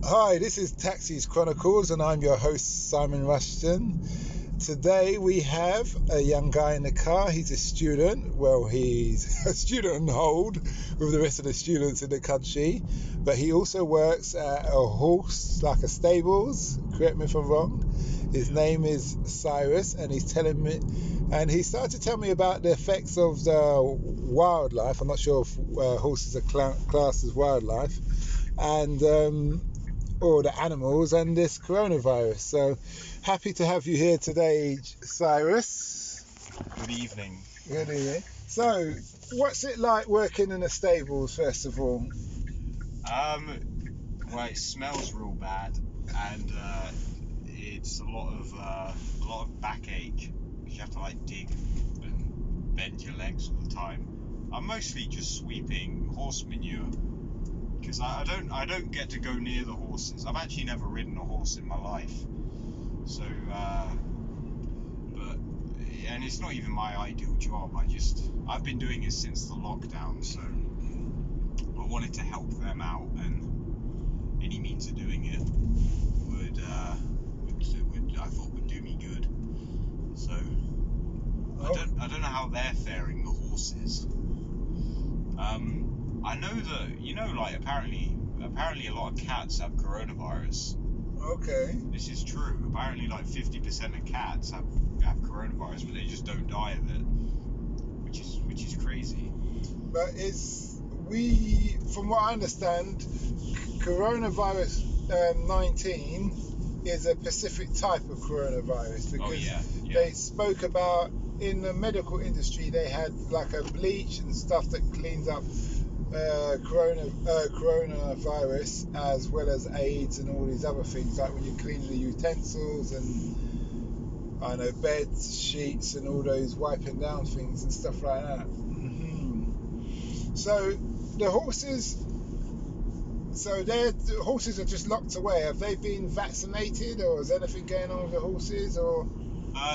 Hi, this is Taxis Chronicles and I'm your host Simon Rushton. Today we have a young guy in the car. He's a student. Well, he's a student on hold with the rest of the students in the country, but he also works at a horse, like a stables, correct me if I'm wrong. His name is Cyrus, and he's telling me, and he started to tell me about the effects of the wildlife. I'm not sure if horses are classed as wildlife, and or the animals, and this coronavirus. So happy to have you here today, Cyrus. Good evening. Good evening. So what's it like working in the stables, first of all? Well, it smells real bad, and it's a lot of backache because you have to like dig and bend your legs all the time. I'm mostly just sweeping horse manure because I don't get to go near the horses. I've actually never ridden a horse in my life, so but and it's not even my ideal job. I've been doing it since the lockdown, so I wanted to help them out, and any means of doing it would I thought would do me good. So I don't know how they're faring, the horses. I know that like apparently a lot of cats have coronavirus. Okay. This is true. Apparently like 50% of cats have coronavirus, but they just don't die of it, which is crazy. But from what I understand, coronavirus 19 is a specific type of coronavirus, because they spoke about, in the medical industry, they had like a bleach and stuff that cleans up coronavirus, as well as AIDS and all these other things, like when you clean the utensils and I know beds, sheets, and all those wiping down things and stuff like that. So the horses are just locked away. Have they been vaccinated, or is anything going on with the horses? Or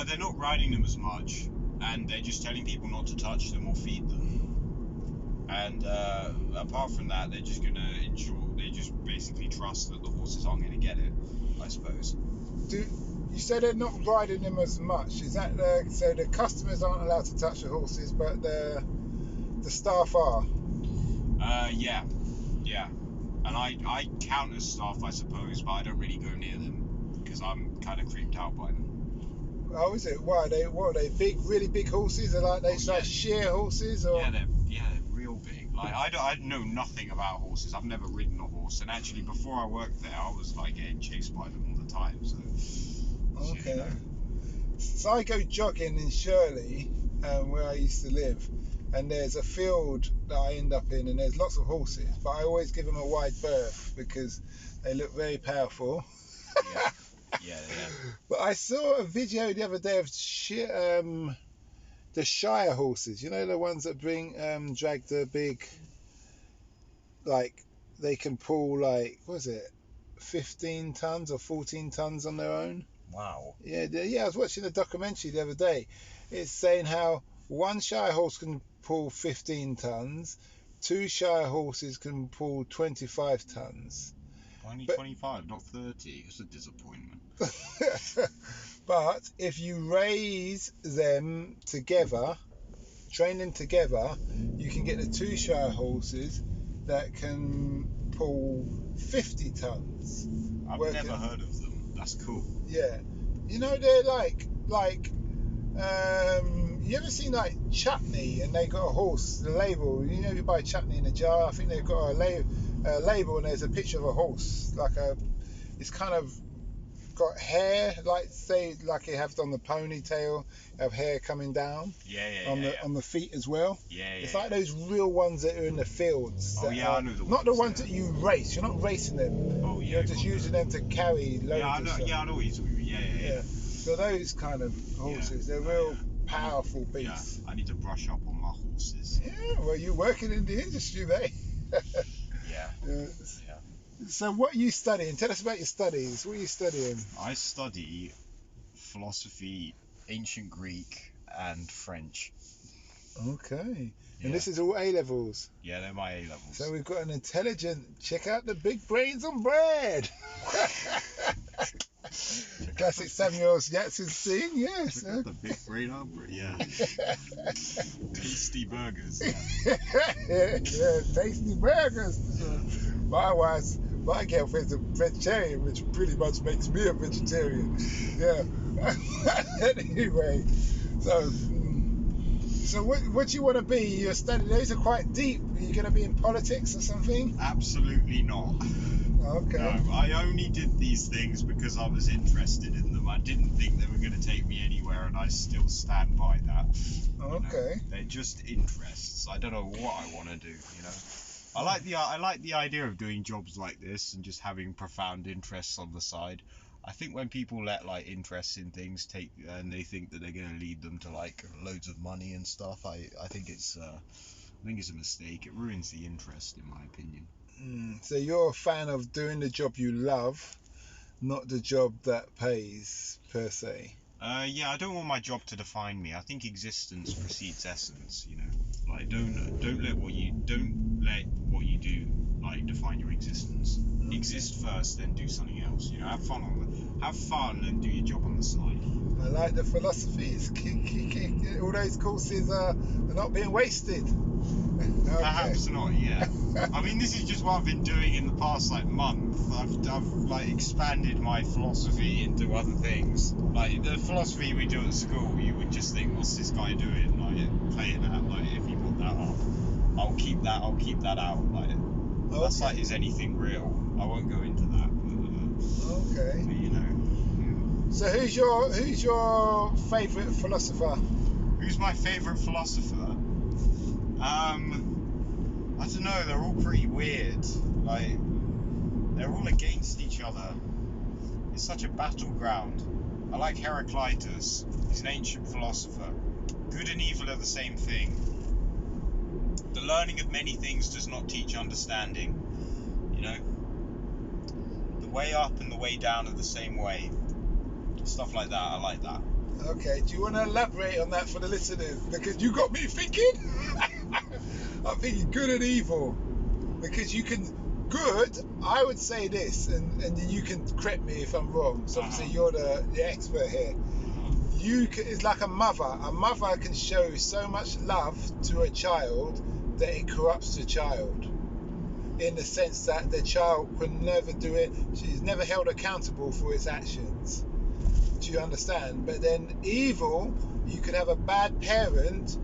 they're not riding them as much, and they're just telling people not to touch them or feed them. And apart from that, they're just gonna they just basically trust that the horses aren't gonna get it, I suppose. You said they're not riding them as much. Is that so the customers aren't allowed to touch the horses, but the staff are? Yeah. And I count as staff, I suppose, but I don't really go near them because I'm kind of creeped out by them. Oh, is it? Why what are they? Big, really big horses? Are like sheer horses, or? Yeah, they're real big. Like I know nothing about horses. I've never ridden a horse, and actually before I worked there, I was like getting chased by them all the time. So okay. You know. So I go jogging in Shirley, where I used to live, and there's a field that I end up in, and there's lots of horses, but I always give them a wide berth because they look very powerful. Yeah. But I saw a video the other day of the Shire horses. You know, the ones that drag the big, like, they can pull, like, what is it, 15 tons or 14 tons on their own. Wow. Yeah, I was watching a documentary the other day. It's saying how one Shire horse can pull 15 tons, two Shire horses can pull 25 tons. Only 25, not 30. It's a disappointment. But if you raise them together, train them together, you can get the two Shire horses that can pull 50 tons. I've never heard of them. That's cool. Yeah. You know, they're like you ever seen like chutney, and they got a horse, the label, you know, you buy chutney in a jar, I think they've got a label and there's a picture of a horse, it's kind of got hair, like say like you have on the ponytail, have hair coming down on the feet as well. It's like those real ones that are in the fields. I know the ones. Not the ones that you race. You're not racing them. You're just using them to carry loads of stuff. I know what you're talking about. Yeah. So those kind of horses, they're real powerful beasts. I need to brush up on my horses. Yeah, well, you're working in the industry, mate. Yeah. So what are you studying? Tell us about your studies. What are you studying? I study philosophy, ancient Greek, and French. Okay. Yeah. And this is all A levels. Yeah, they're my A levels. So we've got an intelligent. Check out the big brains on bread. Classic Samuel Jackson scene. Yes. Check out the big brain on bread. Yeah. Tasty burgers. Yeah, tasty burgers. My girlfriend's a vegetarian, which pretty much makes me a vegetarian. Yeah. Anyway, so what do you want to be? You're studying. Those are quite deep. Are you going to be in politics or something? Absolutely not. Okay. No, I only did these things because I was interested in them. I didn't think they were going to take me anywhere, and I still stand by that. Okay. They're just interests. I don't know what I want to do. I like the idea of doing jobs like this and just having profound interests on the side. I think when people let like interests in things take and they think that they're going to lead them to like loads of money and stuff, I think it's a mistake. It ruins the interest, in my opinion. So you're a fan of doing the job you love, not the job that pays per se. Yeah, I don't want my job to define me. I think existence precedes essence. Like don't let what you do like define your existence. Exist first, then do something else. Have fun and do your job on the side. I like the philosophies. All those courses are not being wasted. Okay. Perhaps not. Yeah. I mean, this is just what I've been doing in the past like month. I've like expanded my philosophy into other things. Like the philosophy we do at school, you would just think, what's this guy doing? Like playing that. Like if he put that up, I'll keep that out. Like that's like, is anything real? I won't go into that. But, okay. Yeah. So who's your favourite philosopher? Who's my favourite philosopher? I don't know, they're all pretty weird. Like, they're all against each other. It's such a battleground. I like Heraclitus. He's an ancient philosopher. Good and evil are the same thing. The learning of many things does not teach understanding. The way up and the way down are the same way. Stuff like that, I like that. Okay, do you want to elaborate on that for the listeners? Because you got me thinking. I'm thinking good and evil. Because good, I would say this, and you can correct me if I'm wrong. So obviously you're the expert here. It's like a mother. A mother can show so much love to a child that it corrupts the child. In the sense that the child can never do it. She's never held accountable for its actions. Do you understand? But then evil, you could have a bad parent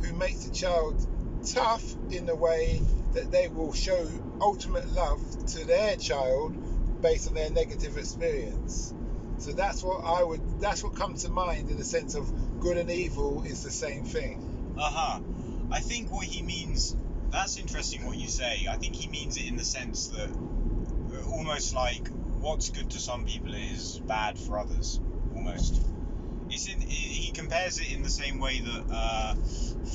who makes the child tough in the way that they will show ultimate love to their child based on their negative experience. So that's what comes to mind in the sense of good and evil is the same thing. I think what he means, that's interesting what you say. I think he means it in the sense that almost like what's good to some people is bad for others. Almost. He compares it in the same way that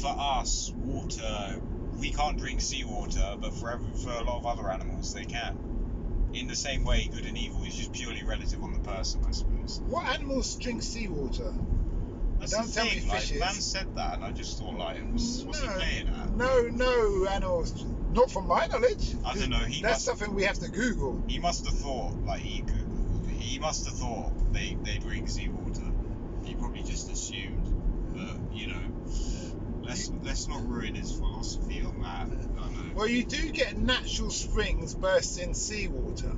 for us, water, we can't drink seawater, but for a lot of other animals, they can. In the same way, good and evil is just purely relative on the person, I suppose. What animals drink seawater? Don't tell me fishes. Man said that, and I just thought, like, what's he playing at? No animals. Not from my knowledge. I don't know. That's something we have to Google. He must have thought, like, he must have thought they drink seawater. He probably just assumed. But, let's not ruin his philosophy on that. Well, you do get natural springs bursting seawater.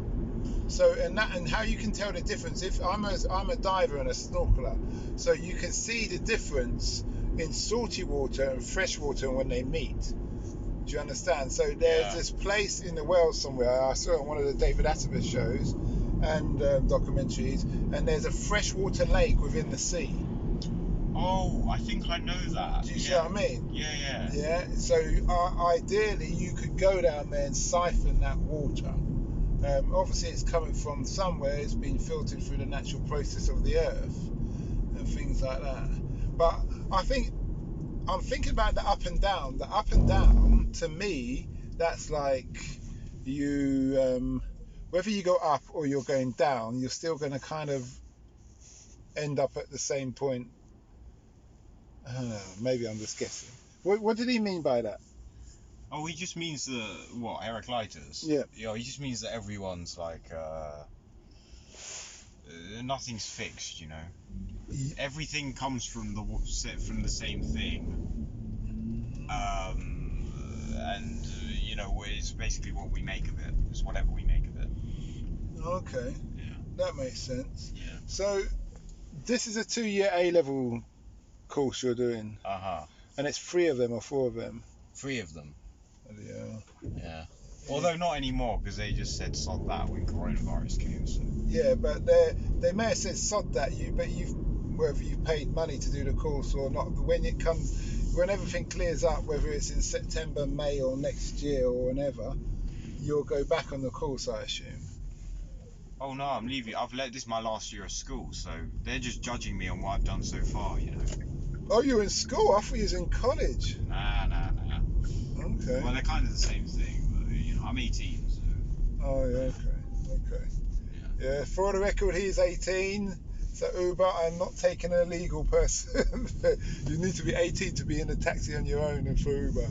So and how you can tell the difference, if I'm a diver and a snorkeler, so you can see the difference in salty water and fresh water when they meet. Do you understand? So there's this place in the world somewhere, I saw it on one of the David Attenborough shows and documentaries, and there's a freshwater lake within the sea. Oh, I think I know that. Do you see what I mean? Yeah. Yeah. So ideally, you could go down there and siphon that water. Obviously, it's coming from somewhere. It's been filtered through the natural process of the earth and things like that. But I'm thinking about the up and down. The up and down, to me, that's like you. Whether you go up or you're going down, you're still going to kind of end up at the same point. I don't know, maybe I'm just guessing. What did he mean by that? Oh, he just means what, Eric Lighters? Yeah. He just means that everyone's like, nothing's fixed, you know. Everything comes from the same thing. And you know, it's basically what we make of it. It's whatever we make of it. Okay. Yeah. That makes sense. Yeah. So, this is a 2-year A-level course you're doing. And it's 3 of them or 4 of them. 3 of them. Yeah. Yeah. Although not anymore, because they just said sod that when coronavirus came. So. Yeah, but they may have said sod that, but whether you paid money to do the course or not, when everything clears up, whether it's in September, May, or next year or whenever, you'll go back on the course, I assume. Oh no, I'm leaving. This is my last year of school, so they're just judging me on what I've done so far, you know. Oh, you're in school? I thought you was in college. Nah. Okay. Well, they're kind of the same thing, but you know, I'm 18, so. Oh yeah, okay. Yeah, for the record, he's 18. So Uber, I'm not taking an illegal person. You need to be 18 to be in a taxi on your own and for Uber.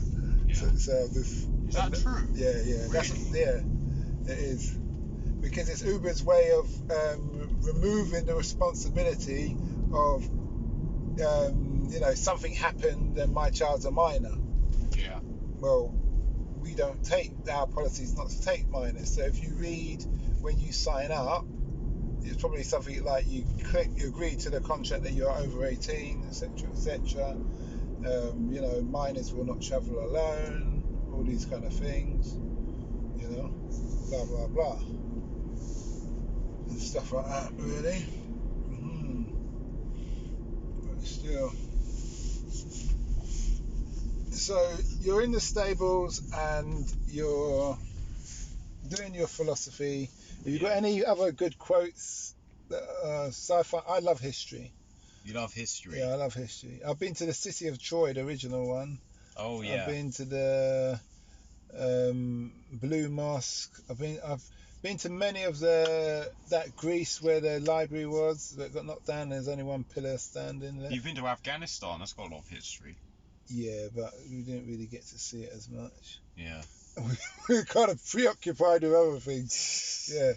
Yeah. Is that true? Yeah. Really? It is. Because it's Uber's way of removing the responsibility of, something happened and my child's a minor. Yeah. Well, our policy is not to take minors. So if you read when you sign up, it's probably something like you agree to the contract that you're over 18, etc. Minors will not travel alone, all these kind of things, blah blah blah, and stuff like that, really. But still. So you're in the stables and you're doing your philosophy. Have you got any other good quotes? Sci-fi. I love history. You love history? Yeah, I love history. I've been to the city of Troy, the original one. Oh yeah. I've been to the Blue Mosque. I've been to many of that Greece where the library was that got knocked down. There's only one pillar standing there. You've been to Afghanistan? That's got a lot of history. Yeah, but we didn't really get to see it as much. Yeah. We were kind of preoccupied with other things. Yeah.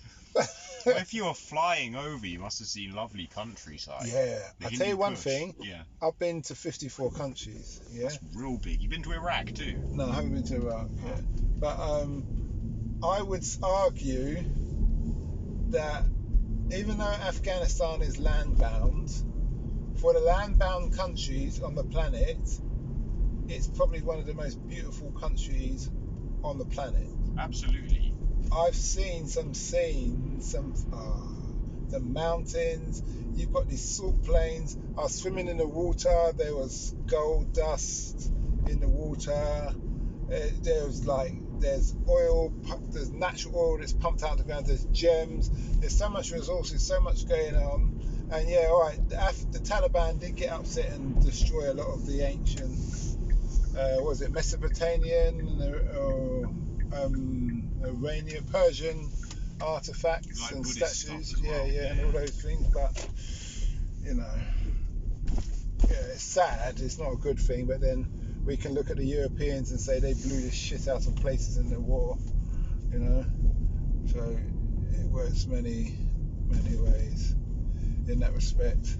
Well, if you were flying over, you must have seen lovely countryside. Yeah. I'll tell you one thing. Yeah. I've been to 54 countries. Yeah. That's real big. You've been to Iraq too? No, I haven't been to Iraq yet. But I would argue that even though Afghanistan is land-bound, for the land-bound countries on the planet, it's probably one of the most beautiful countries on the planet. Absolutely. I've seen the mountains. You've got these salt plains. I was swimming in the water. There was gold dust in the water. There's oil. There's natural oil that's pumped out of the ground. There's gems. There's so much resources, so much going on. And yeah, all right. The Taliban did get upset and destroy a lot of the ancient, was it Mesopotamian or Iranian, Persian artifacts like and Buddhist statues. stuff as well. Yeah, and all those things. But it's sad. It's not a good thing. But then we can look at the Europeans and say they blew the shit out of places in the war. So it works many ways in that respect.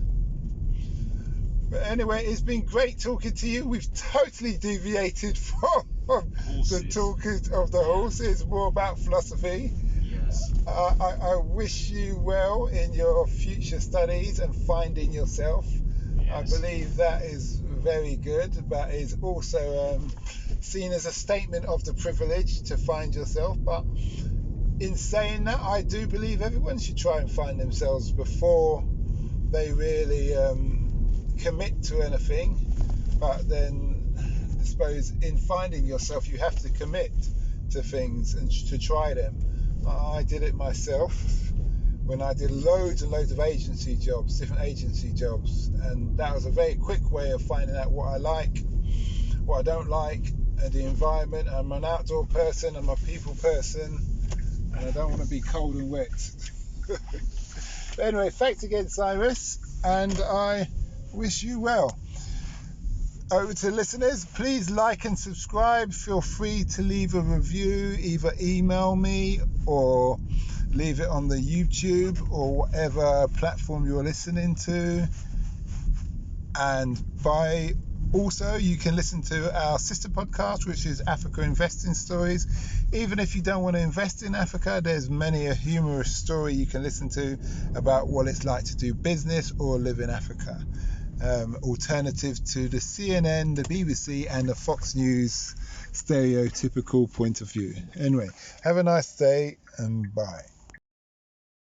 But anyway, it's been great talking to you. We've totally deviated from the talk of the horse. It's more about philosophy. Yes. I wish you well in your future studies and finding yourself. Yes. I believe that is very good, but is also seen as a statement of the privilege to find yourself. But in saying that, I do believe everyone should try and find themselves before they really commit to anything. But then I suppose in finding yourself you have to commit to things and to try them. I did it myself when I did loads and loads of different agency jobs, and that was a very quick way of finding out what I like, what I don't like, and the environment. I'm an outdoor person, I'm a people person, and I don't want to be cold and wet. But anyway, thanks again, Cyrus, and I wish you well. over to listeners, please like and subscribe. Feel free to leave a review, either email me or leave it on the YouTube or whatever platform you're listening to. And also, you can listen to our sister podcast, which is Africa Investing Stories. Even if you don't want to invest in Africa, there's many a humorous story you can listen to about what it's like to do business or live in Africa. Alternative to the CNN, the BBC and the Fox News stereotypical point of view. Anyway, have a nice day and bye.